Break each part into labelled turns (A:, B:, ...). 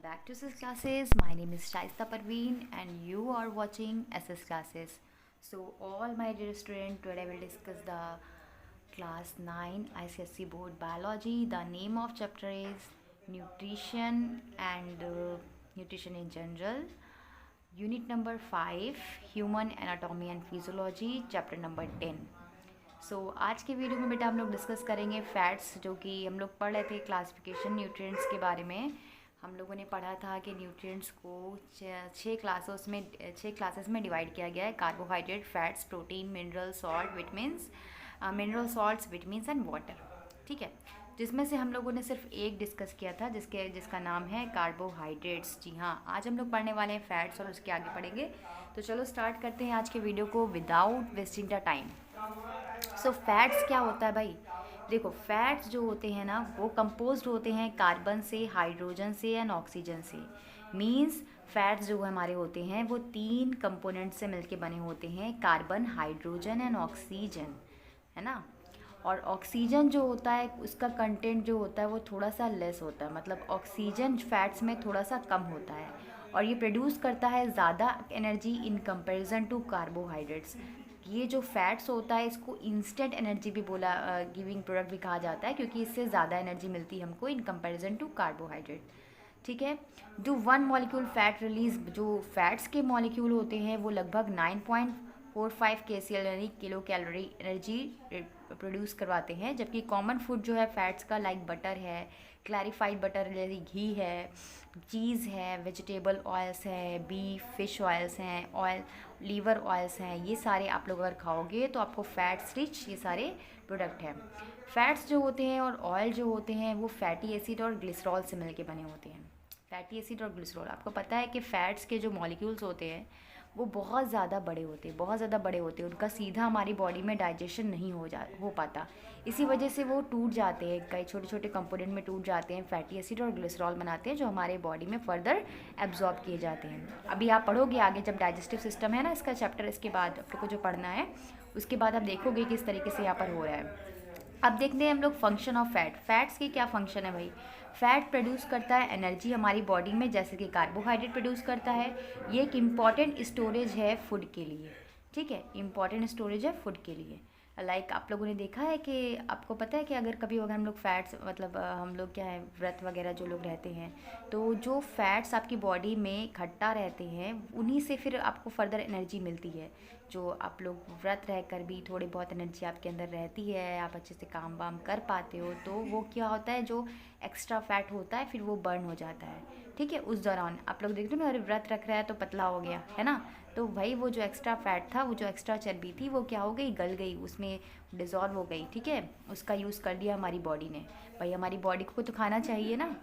A: back to SS Classes. My name is Shaista Parveen and you are watching SS Classes. So all my dear students, today I will discuss the class 9 ICSE board biology. The name of chapter is nutrition and nutrition in general. Unit number 5 human anatomy and physiology, chapter number 10. आज के video में बेटा हम लोग discuss करेंगे fats, जो कि हम लोग पढ़ रहे थे क्लासिफिकेशन न्यूट्रिएंट्स के बारे में। हम लोगों ने पढ़ा था कि न्यूट्रिएंट्स को छः क्लासेस में डिवाइड किया गया है: carbohydrate, fats, protein, mineral salt, vitamins and water. ठीक है, जिसमें से हम लोगों ने सिर्फ एक डिस्कस किया था जिसका नाम है कार्बोहाइड्रेट्स। जी हाँ, आज हम लोग पढ़ने वाले हैं फैट्स और उसके आगे पढ़ेंगे। तो चलो स्टार्ट करते हैं आज के वीडियो को without wasting the time. Fats क्या होता है भाई? देखो, फैट्स जो होते हैं ना वो कंपोज्ड होते हैं कार्बन से, हाइड्रोजन से एंड ऑक्सीजन से। मींस फैट्स जो हमारे होते हैं वो 3 कंपोनेंट से मिलके बने होते हैं: कार्बन, हाइड्रोजन एंड ऑक्सीजन, है ना। और ऑक्सीजन जो होता है उसका कंटेंट जो होता है वो थोड़ा सा लेस होता है, मतलब ऑक्सीजन फैट्स में थोड़ा सा कम होता है और ये प्रोड्यूस करता है ज़्यादा energy in comparison to carbohydrates. ये जो फैट्स होता है इसको इंस्टेंट एनर्जी भी गिविंग प्रोडक्ट भी कहा जाता है, क्योंकि इससे ज़्यादा एनर्जी मिलती है हमको इन कंपैरिजन टू कार्बोहाइड्रेट। ठीक है, जो 1 मॉलिक्यूल फैट रिलीज, जो फैट्स के मॉलिक्यूल होते हैं वो लगभग 9.45 kcal यानी किलो कैलोरी एनर्जी प्रोड्यूस करवाते हैं, जबकि कॉमन फूड जो है फैट्स का, लाइक बटर है, क्लैरिफाइड बटर जैसे घी है, चीज़ है, वेजिटेबल ऑयल्स है, बीफ, फिश ऑयल्स हैं, ऑयल लीवर ऑयल्स हैं, ये सारे आप लोग अगर खाओगे तो आपको फैट्स रिच ये सारे प्रोडक्ट हैं। फैट्स जो होते हैं और ऑयल जो होते हैं वो फैटी एसिड और ग्लिसरॉल से मिलके बने होते हैं। फैटी एसिड और ग्लिसरॉल, आपको पता है कि फ़ैट्स के जो मॉलिक्यूल्स होते हैं वो बहुत ज़्यादा बड़े होते हैं, उनका सीधा हमारी बॉडी में डाइजेशन नहीं हो पाता। इसी वजह से वो टूट जाते हैं, कई छोटे छोटे कंपोनेंट में टूट जाते हैं, फैटी एसिड और ग्लिसरॉल बनाते हैं जो हमारे बॉडी में फर्दर एब्जॉर्ब किए जाते हैं। अभी आप पढ़ोगे आगे, जब डाइजेस्टिव सिस्टम है ना इसका चैप्टर, इसके बाद आपको जो पढ़ना है उसके बाद आप देखोगे किस तरीके से यहाँ पर हो रहा है। अब देखते हैं हम लोग फंक्शन ऑफ फैट्स की क्या फंक्शन है भाई। फैट प्रोड्यूस करता है एनर्जी हमारी बॉडी में, जैसे कि कार्बोहाइड्रेट प्रोड्यूस करता है। ये एक इम्पॉर्टेंट स्टोरेज है फूड के लिए। ठीक है, इम्पॉर्टेंट स्टोरेज है फूड के लिए। लाइक आप लोगों ने देखा है कि आपको पता है कि अगर हम लोग फैट्स, मतलब हम लोग क्या है, व्रत वगैरह जो लोग रहते हैं, तो जो फैट्स आपकी बॉडी में इकट्ठा रहते हैं उन्हीं से फिर आपको फर्दर एनर्जी मिलती है। जो आप लोग व्रत रह कर भी थोड़ी बहुत एनर्जी आपके अंदर रहती है, आप अच्छे से काम वाम कर पाते हो, तो वो क्या होता है, जो एक्स्ट्रा फैट होता है फिर वो बर्न हो जाता है। ठीक है, उस दौरान आप लोग देखते हो ना, अरे व्रत रख रहा है तो पतला हो गया, है ना। तो भाई वो जो एक्स्ट्रा फैट था, वो जो एक्स्ट्रा चर्बी थी, वो क्या हो गई, गल गई, उसमें डिज़ोल्व हो गई। ठीक है, उसका यूज़ कर लिया हमारी बॉडी ने। भाई हमारी बॉडी को तो खाना चाहिए ना।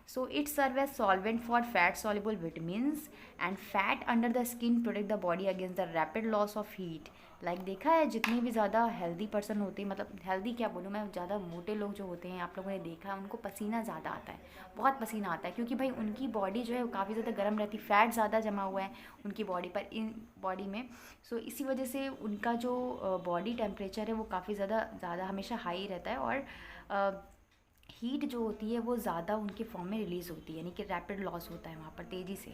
A: So it serve as solvent for fat soluble vitamins and fat under the skin protect the body against the rapid loss of heat. Like देखा है, जितने भी ज़्यादा हेल्दी पर्सन होते हैं, मतलब हेल्दी क्या बोलूँ मैं, ज़्यादा मोटे लोग जो होते हैं, आप लोगों ने देखा है उनको पसीना ज़्यादा आता है, बहुत पसीना आता है, क्योंकि भाई उनकी बॉडी जो है वो काफ़ी ज़्यादा गर्म रहती, फैट ज़्यादा जमा हुआ है उनकी बॉडी पर, इन बॉडी में। सो इसी वजह से उनका जो बॉडी टेम्परेचर है वो काफ़ी ज़्यादा हमेशा हाई रहता है, और हीट जो होती है वो ज़्यादा उनके फॉर्म में रिलीज़ होती है, यानी कि रैपिड लॉस होता है वहाँ पर तेज़ी से।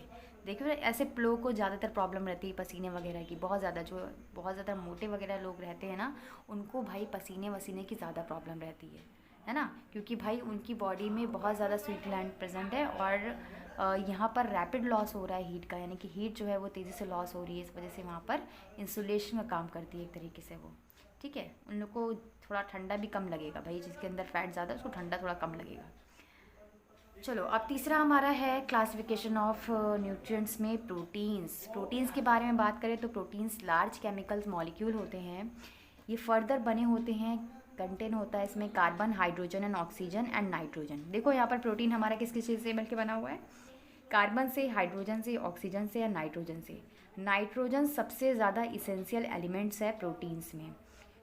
A: देखिए ऐसे लोगों को ज़्यादातर प्रॉब्लम रहती है पसीने वगैरह की, बहुत ज़्यादा, जो बहुत ज़्यादा मोटे वगैरह लोग रहते हैं ना, उनको भाई पसीने वसीने की ज़्यादा प्रॉब्लम रहती है ना, क्योंकि भाई उनकी बॉडी में बहुत ज़्यादा स्वीट ग्लैंड प्रेजेंट है और यहाँ पर रैपिड लॉस हो रहा है हीट का, यानी कि हीट जो है वो तेज़ी से लॉस हो रही है, इस वजह से वहाँ पर इंसुलेशन का काम करती है एक तरीके से वो। ठीक है, उन लोग को थोड़ा ठंडा भी कम लगेगा भाई, जिसके अंदर फैट ज़्यादा है उसको ठंडा थोड़ा कम लगेगा। चलो, अब तीसरा हमारा है क्लासिफिकेशन ऑफ न्यूट्रिएंट्स में प्रोटीन्स के बारे में बात करें तो प्रोटीन्स लार्ज केमिकल्स मॉलिक्यूल होते हैं। ये फर्दर बने होते हैं, कंटेन होता है इसमें carbon, hydrogen and oxygen and nitrogen. देखो यहाँ पर प्रोटीन हमारा किस किस चीज़ से मिलकर बना हुआ है, कार्बन से, हाइड्रोजन से, ऑक्सीजन से या नाइट्रोजन से। नाइट्रोजन सबसे ज़्यादा इसेंशियल एलिमेंट्स है प्रोटीन्स में।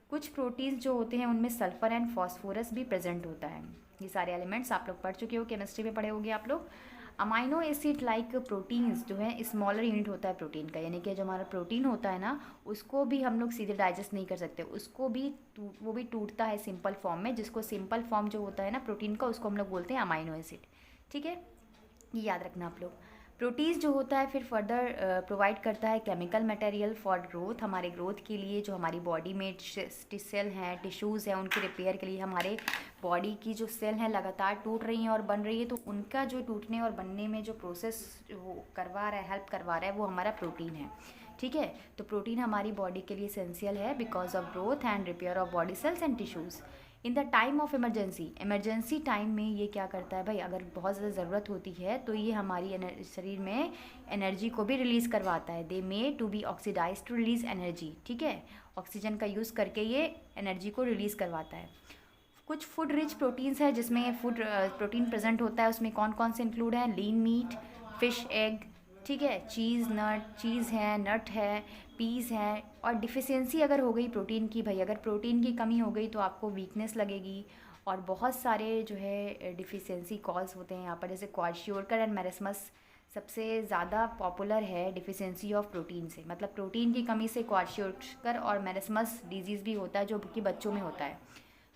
A: कुछ प्रोटीन्स जो होते हैं उनमें सल्फर एंड फॉस्फोरस भी प्रेजेंट होता है। ये सारे एलिमेंट्स आप लोग पढ़ चुके हो, केमिस्ट्री में पढ़े होंगे आप लोग। अमाइनो एसिड लाइक प्रोटीन्स जो है स्मॉलर यूनिट होता है प्रोटीन का, यानी कि जो हमारा प्रोटीन होता है ना उसको भी हम लोग सीधे डाइजेस्ट नहीं कर सकते, उसको भी वो भी टूटता है सिंपल फॉर्म में, जिसको सिंपल फॉर्म जो होता है ना प्रोटीन का उसको हम लोग बोलते हैं अमाइनो एसिड। ठीक है, ये याद रखना आप लोग। प्रोटीन जो होता है फिर फर्दर प्रोवाइड करता है केमिकल मटेरियल फॉर ग्रोथ, हमारे ग्रोथ के लिए, जो हमारी बॉडी में सेल हैं, टिश्यूज़ हैं, उनके रिपेयर के लिए। हमारे बॉडी की जो सेल हैं लगातार टूट रही हैं और बन रही है, तो उनका जो टूटने और बनने में जो प्रोसेस वो करवा रहा है, हेल्प करवा रहा है, वो हमारा प्रोटीन है। ठीक है, तो प्रोटीन हमारी बॉडी के लिए एसेंशियल है because of growth and repair of body cells and tissues in the time of emergency time में ये क्या करता है भाई, अगर बहुत ज़्यादा ज़रूरत होती है तो ये हमारी शरीर में एनर्जी को भी रिलीज़ करवाता है। They may to be oxidize to release energy. ठीक है, ऑक्सीजन का यूज़ करके ये एनर्जी को रिलीज़ करवाता है। कुछ फूड रिच प्रोटीन्स है जिसमें फूड प्रोटीन प्रेजेंट होता है, उसमें कौन कौन से इंक्लूड हैं, लीन मीट, फिश, एग, ठीक है, चीज़ है, नट है, पीस है। और डिफिशियंसी अगर हो गई प्रोटीन की, भाई अगर प्रोटीन की कमी हो गई तो आपको वीकनेस लगेगी, और बहुत सारे जो है डिफिशियंसी कॉज होते हैं यहाँ पर, जैसे क्वाशियोरकर एंड मेरेस्मस सबसे ज़्यादा पॉपुलर है डिफिशियंसी ऑफ प्रोटीन से। मतलब प्रोटीन की कमी से क्वाशियोरकर और मेरेस्मस डिजीज़ भी होता है जो कि बच्चों में होता है।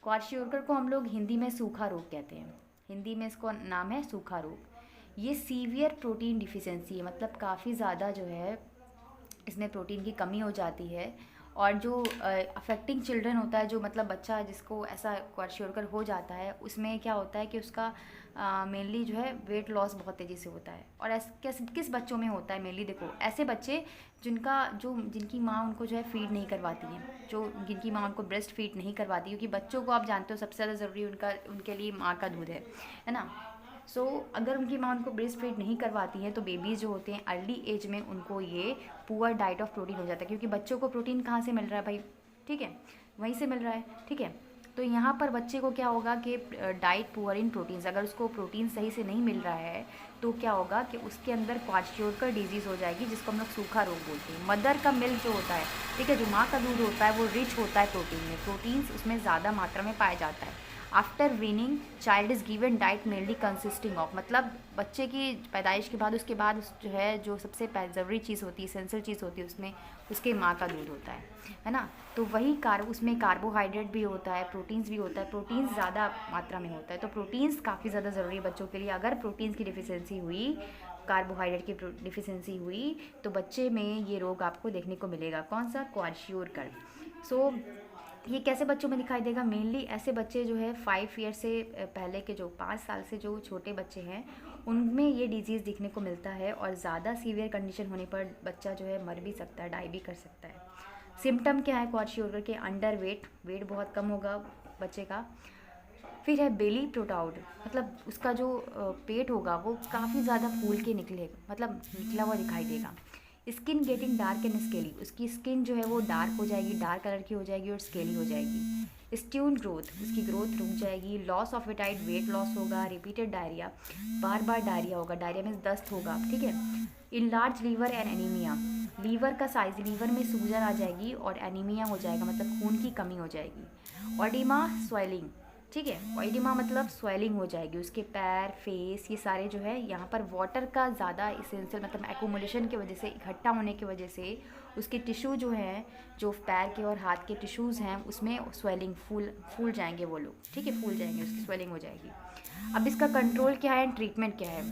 A: क्वाशियोरकर को हम लोग हिंदी में सूखा रोग कहते हैं, हिंदी में इसको नाम है सूखा रोग। ये सीवियर प्रोटीन डिफिशियंसी है, मतलब काफ़ी ज़्यादा जो है इसमें प्रोटीन की कमी हो जाती है। और जो अफेक्टिंग चिल्ड्रन होता है, जो मतलब बच्चा जिसको ऐसा क्वाशियोरकर हो जाता है, उसमें क्या होता है कि उसका मेनली जो है वेट लॉस बहुत तेज़ी से होता है। और ऐसे किस बच्चों में होता है मेनली, देखो ऐसे बच्चे जिनकी माँ उनको जो है फीड नहीं करवाती है, जिनकी माँ उनको ब्रेस्ट फीड नहीं करवाती, क्योंकि बच्चों को आप जानते हो सबसे ज़्यादा ज़रूरी उनके लिए माँ का दूध है ना। सो अगर उनकी माँ उनको ब्रेस्ट फीड नहीं करवाती है तो बेबीज़ जो होते हैं अर्ली एज में उनको ये पुअर डाइट ऑफ प्रोटीन हो जाता है, क्योंकि बच्चों को प्रोटीन कहाँ से मिल रहा है भाई, ठीक है, वहीं से मिल रहा है। ठीक है, तो यहाँ पर बच्चे को क्या होगा कि डाइट पुअर इन प्रोटीन्स, अगर उसको प्रोटीन सही से नहीं मिल रहा है तो क्या होगा कि उसके अंदर क्वाशियोरकर डिजीज़ हो जाएगी, जिसको हम लोग सूखा रोग बोलते हैं। मदर का मिल्क जो होता है, ठीक है, जो माँ का दूध होता है वो रिच होता है प्रोटीन में, प्रोटीन्स उसमें ज़्यादा मात्रा में पाया जाता है। After weaning child is given diet mainly consisting of, मतलब बच्चे की पैदाइश के बाद उसके बाद जो है जो सबसे ज़रूरी चीज़ होती है, एसेंशियल चीज़ होती है, उसमें उसके माँ का दूध होता है ना। तो वही उसमें कार्बोहाइड्रेट भी होता है, प्रोटीन्स भी होता है, प्रोटीन्स ज़्यादा मात्रा में होता है। तो प्रोटीन्स काफ़ी ज़्यादा ज़रूरी है बच्चों के लिए। अगर प्रोटीन्स की डिफिशियंसी हुई, कार्बोहाइड्रेट की डिफिशियंसी हुई, तो बच्चे में ये रोग आपको देखने को मिलेगा। कौन सा, क्वाशियोरकर। सो ये कैसे बच्चों में दिखाई देगा, मेनली ऐसे बच्चे जो है 5 ईयर से पहले के, जो 5 साल से जो छोटे बच्चे हैं, उनमें ये डिजीज़ दिखने को मिलता है। और ज़्यादा सीवियर कंडीशन होने पर बच्चा जो है मर भी सकता है, डाई भी कर सकता है। सिम्टम क्या है क्वाशियोरकर के, अंडर वेट बहुत कम होगा बच्चे का। फिर है बेली प्रोटाउड, मतलब उसका जो पेट होगा वो काफ़ी ज़्यादा फूल के मतलब निकला हुआ दिखाई देगा। Skin getting dark and scaly, उसकी स्किन जो है वो डार्क हो जाएगी, डार्क कलर की हो जाएगी और स्केली हो जाएगी। स्ट्यून ग्रोथ, उसकी ग्रोथ रुक जाएगी। Loss of appetite, weight loss होगा। रिपीटेड डायरिया, बार बार डायरिया होगा, डायरिया में दस्त होगा। ठीक है, enlarge liver and anaemia, liver का साइज, लीवर में सूजन आ जाएगी और एनीमिया हो जाएगा, मतलब खून की कमी हो जाएगी। ऑडिमा, स्वेलिंग, ठीक है, ऑइडिमा मतलब स्वेलिंग हो जाएगी, उसके पैर, फेस, ये सारे जो है यहाँ पर वाटर का ज़्यादा इसेंशियल, मतलब एक्यूमुलेशन की वजह से, इकट्ठा होने की वजह से उसके टिश्यू जो हैं, जो पैर के और हाथ के टिश्यूज़ हैं, उसमें स्वेलिंग, फूल जाएंगे वो लोग। ठीक है, फूल जाएंगे, उसकी स्वेलिंग हो जाएगी। अब इसका कंट्रोल क्या है एंड ट्रीटमेंट क्या है।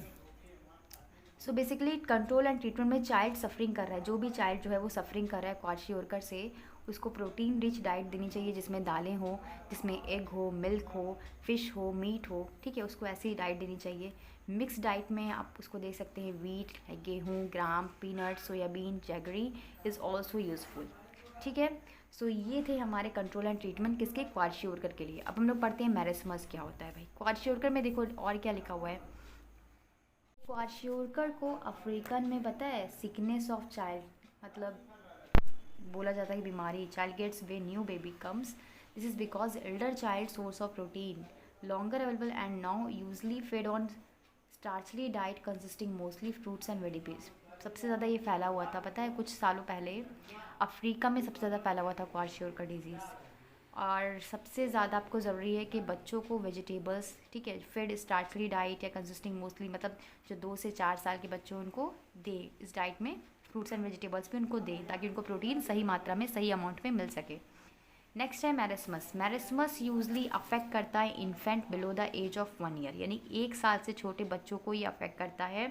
A: So basically control and treatment में चाइल्ड सफरिंग कर रहा है, जो भी चाइल्ड जो है वो सफरिंग कर रहा है क्वाशियोरकर से, उसको प्रोटीन रिच डाइट देनी चाहिए, जिसमें दालें हो, जिसमें एग हो, मिल्क हो, फिश हो, मीट हो। ठीक है, उसको ऐसी ही डाइट देनी चाहिए। मिक्स डाइट में आप उसको दे सकते हैं वीट, गेहूँ, gram, peanut, soybean, jaggery is also useful. ठीक है, सो ये थे हमारे कंट्रोल एंड ट्रीटमेंट किसके, क्वाशियोरकर के लिए। अब हम लोग पढ़ते हैं मेरेस्मस क्या होता है भाई। क्वाशियोरकर में देखो और क्या लिखा हुआ है। क्वाशियोरकर को अफ्रीकन में पता है सिकनेस ऑफ चाइल्ड, मतलब बोला जाता है कि बीमारी, child gets way new baby comes, this is because elder child source of protein longer available and now usually fed on starchy diet consisting mostly fruits and vegetables. सबसे ज़्यादा ये फैला हुआ था, पता है कुछ सालों पहले अफ्रीका में सबसे ज़्यादा फैला हुआ था क्वाशियोरकर डिजीज़। और सबसे ज़्यादा आपको ज़रूरी है कि बच्चों को वेजिटेबल्स, ठीक है, फेड स्टार्चली डाइट या कंसिस्टिंग मोस्टली, मतलब जो 2 से 4 साल के बच्चों उनको दे इस डाइट में फ्रूट्स एंड वेजिटेबल्स भी उनको दें, ताकि उनको प्रोटीन सही मात्रा में, सही अमाउंट में मिल सके। नेक्स्ट है मैरिस्मस। मैरिस्मस यूजली अफेक्ट करता है infant below the age of 1 year, यानी 1 साल से छोटे बच्चों को ये अफेक्ट करता है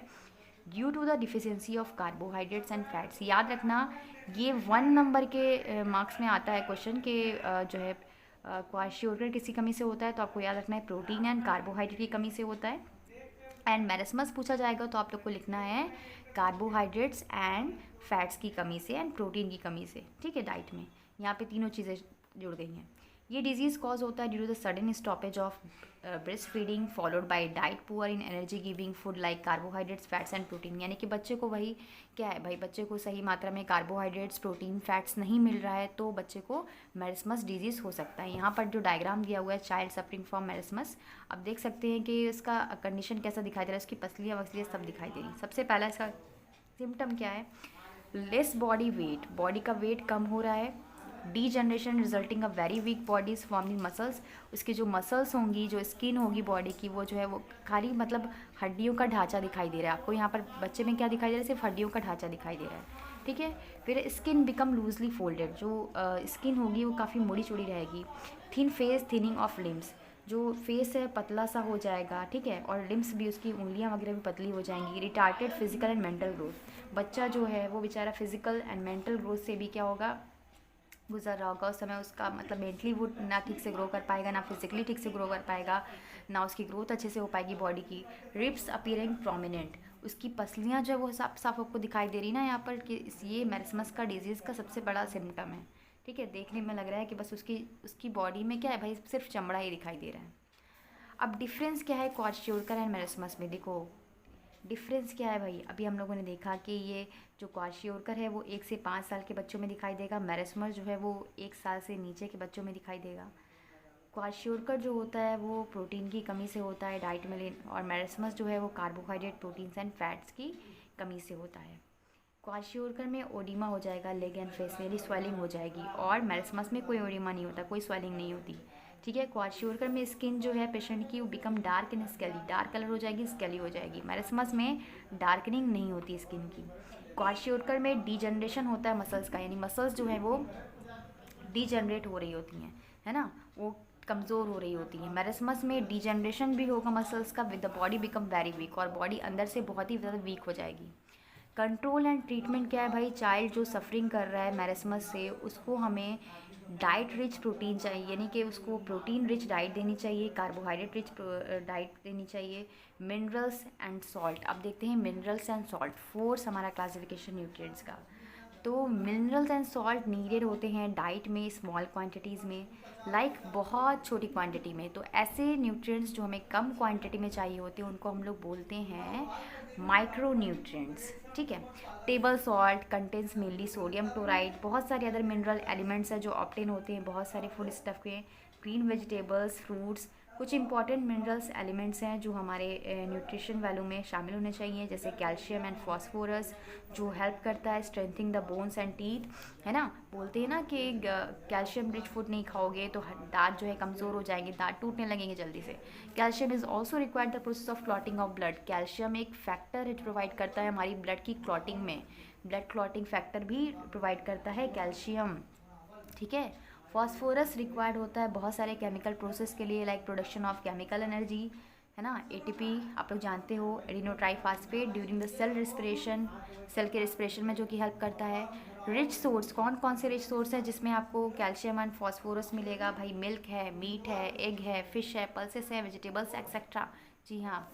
A: due to the deficiency of carbohydrates and fats. याद रखना ये 1 नंबर के मार्क्स में आता है क्वेश्चन के जो है क्वाशियोर्कर किसी कमी से होता है, तो आपको याद रखना है प्रोटीन एंड कार्बोहाइड्रेट की कमी से होता है। एंड मैरिस्मस पूछा जाएगा तो आप लोग को लिखना है कार्बोहाइड्रेट्स एंड फैट्स की कमी से एंड प्रोटीन की कमी से, ठीक है, डाइट में। यहाँ पे तीनों चीज़ें जुड़ गई हैं। ये डिजीज़ कॉज होता है due to the sudden stoppage of breast feeding followed by diet poor in energy giving food like carbohydrates fats and protein, यानी कि बच्चे को वही क्या है भाई, बच्चे को सही मात्रा में कार्बोहाइड्रेट्स प्रोटीन फैट्स नहीं मिल रहा है तो बच्चे को मैरिस्मस डिजीज़ हो सकता है। यहाँ पर जो डायग्राम दिया हुआ है चाइल्ड सफरिंग फ्रॉम मैरिस्मस, आप देख सकते हैं कि इसका कंडीशन कैसा दिखाई दे रहा है, उसकी पसलियाँ वसलियाँ सब दिखाई दे रही हैं। सबसे पहला इसका सिम्टम क्या है, लेस बॉडी वेट, बॉडी का वेट कम हो रहा है, D generation resulting a very weak bodies forming muscles, उसकी जो मसल्स होंगी, जो स्किन होगी बॉडी की, वो जो है वो खाली मतलब हड्डियों का ढांचा दिखाई दे रहा है आपको। यहाँ पर बच्चे में क्या दिखाई दे रहा है, सिर्फ हड्डियों का ढांचा दिखाई दे रहा है, ठीक है। फिर स्किन बिकम लूजली फोल्डेड, जो स्किन होगी वो काफ़ी मुड़ी चुड़ी रहेगी। Thin face, thinning of limbs, जो फेस है पतला सा हो जाएगा, ठीक है, और लिम्स भी, उसकी उंगलियां वगैरह भी पतली हो जाएंगी। Retarded physical and mental growth, बच्चा जो है वो बेचारा फिजिकल एंड मेंटल ग्रोथ से भी क्या होगा, गुजर रहा होगा। उस समय उसका मतलब मेंटली वो ना ठीक से ग्रो कर पाएगा, ना फिजिकली ठीक से ग्रो कर पाएगा, ना उसकी ग्रोथ अच्छे से हो पाएगी बॉडी की। रिब्स अपीयरिंग प्रोमिनेंट, उसकी पसलियाँ जो है वो साफ साफ आपको दिखाई दे रही ना यहाँ पर कि ये मैरिस्मस का डिजीज़ का सबसे बड़ा सिम्टम है, ठीक है। देखने में लग रहा है कि बस उसकी बॉडी में क्या है भाई, सिर्फ चमड़ा ही दिखाई दे रहा है। अब डिफरेंस क्या है क्वाशियोर्कर एंड मैरिस्मस में, देखो डिफरेंस क्या है भाई। अभी हम लोगों ने देखा कि ये जो क्वाशियोर्कर है वो 1 से 5 साल के बच्चों में दिखाई देगा, मैरिस्मस जो है वो 1 साल से नीचे के बच्चों में दिखाई देगा। क्वाशियोर्कर जो होता है वो प्रोटीन की कमी से होता है डाइट में और मैरिस्मस जो है वो कार्बोहाइड्रेट प्रोटीन्स एंड फैट्स की कमी से होता है। क्वाशियोर्कर में ओडिमा हो जाएगा, लेग एंड फेस में स्वेलिंग हो जाएगी, और मैरिस्मस में कोई ओडिमा नहीं होता, कोई स्वेलिंग नहीं होती, ठीक है। क्वाशियोर्कर में स्किन जो है पेशेंट की वो become dark and scaly, dark colour हो जाएगी, स्केली हो जाएगी। मैरिस्मस में डार्कनिंग नहीं होती स्किन की। क्वाशियोर्कर में डीजनरेशन होता है मसल्स का, यानी मसल्स जो है वो डीजनरेट हो रही होती हैं, है ना, वो कमज़ोर हो रही होती है। मैरिस्मस में डीजनरेशन भी होगा मसल्स का, with the body become very weak, और बॉडी अंदर से बहुत ही ज़्यादा वीक हो जाएगी। कंट्रोल एंड ट्रीटमेंट क्या है भाई, चाइल्ड जो सफरिंग कर रहा है मैरिस्मस से उसको हमें डाइट रिच प्रोटीन चाहिए, यानी कि उसको प्रोटीन रिच डाइट देनी चाहिए, कार्बोहाइड्रेट रिच डाइट देनी चाहिए, मिनरल्स एंड सॉल्ट। अब देखते हैं मिनरल्स एंड सॉल्ट, फोर्स हमारा क्लासिफिकेशन न्यूट्रिएंट्स का। तो मिनरल्स एंड सॉल्ट नीडेड होते हैं डाइट में स्मॉल क्वांटिटीज़ में, लाइक बहुत छोटी क्वांटिटी में। तो ऐसे न्यूट्रिएंट्स जो हमें कम क्वांटिटी में चाहिए होते हैं उनको हम लोग बोलते हैं माइक्रो न्यूट्रिएंट्स, ठीक है। Table salt contains mainly sodium chloride, बहुत सारे अदर मिनरल एलिमेंट्स हैं जो ऑब्टेन होते हैं बहुत सारे फूड स्टफ के, ग्रीन वेजिटेबल्स, फ्रूट्स। कुछ इंपॉर्टेंट मिनरल्स एलिमेंट्स हैं जो हमारे न्यूट्रिशन वैल्यू में शामिल होने चाहिए, जैसे कैल्शियम एंड फॉस्फोरस जो हेल्प करता है strengthening the bones and teeth, है ना। बोलते हैं ना कि कैल्शियम रिच फूड नहीं खाओगे तो दांत जो है कमज़ोर हो जाएंगे, दांत टूटने लगेंगे जल्दी से। Calcium is also required the process of clotting of blood, calcium एक फैक्टर है जो प्रोवाइड करता है हमारी ब्लड की क्लॉटिंग में, ब्लड क्लॉटिंग फैक्टर भी प्रोवाइड करता है कैल्शियम, ठीक है। फॉस्फोरस रिक्वायर्ड होता है बहुत सारे केमिकल प्रोसेस के लिए, like production of chemical energy, है ना, एटीपी आप लोग जानते हो, adenosine triphosphate during the cell respiration, cell के रेस्पिरेशन में जो कि हेल्प करता है। रिच सोर्स, कौन कौन से रिच सोर्स है जिसमें आपको कैल्शियम एंड फॉस्फोरस मिलेगा भाई, मिल्क है, मीट है, एग है, फिश है, पल्सेस है, वेजिटेबल्स एक्सेट्रा, जी हाँ।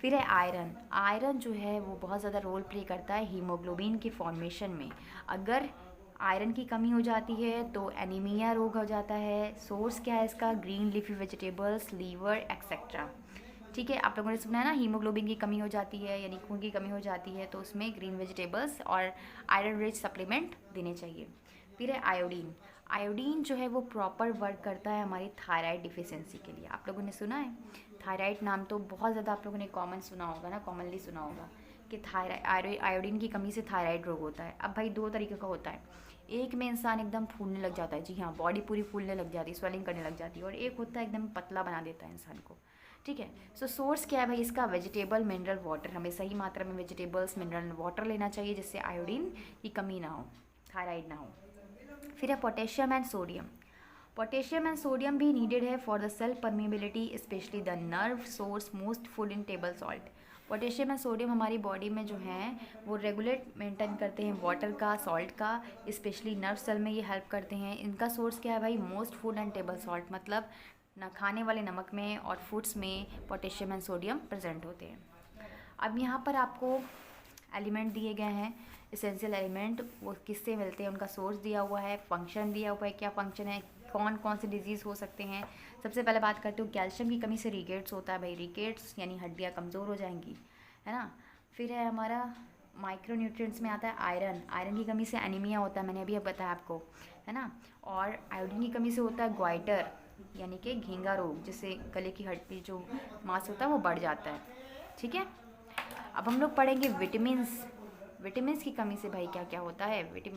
A: फिर है आयरन, आयरन जो है वो बहुत ज़्यादा रोल प्ले करता है हीमोग्लोबिन की फॉर्मेशन में। अगर आयरन की कमी हो जाती है तो एनीमिया रोग हो जाता है। सोर्स क्या है इसका, green leafy vegetables, liver etcetera, ठीक है। आप लोगों ने सुना है ना, हीमोग्लोबिन की कमी हो जाती है यानी खून की कमी हो जाती है तो उसमें ग्रीन वेजिटेबल्स और आयरन रिच सप्लीमेंट देने चाहिए। फिर है आयोडीन, आयोडीन जो है वो प्रॉपर वर्क करता है हमारी थायराइड डिफिशियंसी के लिए। आप लोगों ने सुना है थायराइड नाम तो बहुत ज़्यादा आप लोगों ने कॉमन सुना होगा ना, कॉमनली सुना होगा कि थायराइड आयोडीन की कमी से थायराइड रोग होता है। अब भाई 2 तरीके का होता है, एक में इंसान एकदम फूलने लग जाता है, जी हाँ, बॉडी पूरी फूलने लग जाती है, स्वेलिंग करने लग जाती है, और एक होता है एकदम पतला बना देता है इंसान को, ठीक है। सो सोर्स क्या है भाई इसका, वेजिटेबल मिनरल वाटर, हमें सही मात्रा में वेजिटेबल्स मिनरल वाटर लेना चाहिए जिससे आयोडीन की कमी ना हो, थायराइड ना हो। फिर है potassium and sodium, potassium and sodium भी नीडेड है for the cell permeability specially the nerve source most food in table salt. Potassium and sodium हमारी बॉडी में जो हैं वो रेगुलेट मेंटेन करते हैं वाटर का, सॉल्ट का, स्पेशली नर्व सेल में ये हेल्प करते हैं। इनका सोर्स क्या है भाई? Most food and table salt, मतलब ना खाने वाले नमक में और फूड्स में पोटेशियम एंड सोडियम प्रेजेंट होते हैं। अब यहाँ पर आपको एलिमेंट दिए गए हैं, एसेंशियल एलिमेंट, वो किससे मिलते हैं, उनका सोर्स दिया हुआ है, फंक्शन दिया हुआ है, क्या फंक्शन है, कौन कौन से डिजीज़ हो सकते हैं। सबसे पहले बात करते हो कैल्शियम की कमी से रिकेट्स होता है भाई, रिकेट्स यानी हड्डियाँ कमज़ोर हो जाएंगी, है ना। फिर है हमारा माइक्रोन्यूट्रिएंट्स में आता है आयरन, आयरन की कमी से एनीमिया होता है, मैंने अभी अब बताया आपको, है ना। और आयोडीन की कमी से होता है ग्वाइटर यानी कि घेंगा रोग, जिससे गले की हड्डी जो मांस होता है वो बढ़ जाता है, ठीक है। अब हम लोग पढ़ेंगे विटामिन्स। विटामिन्स की कमी से भाई क्या क्या होता है। विटामिन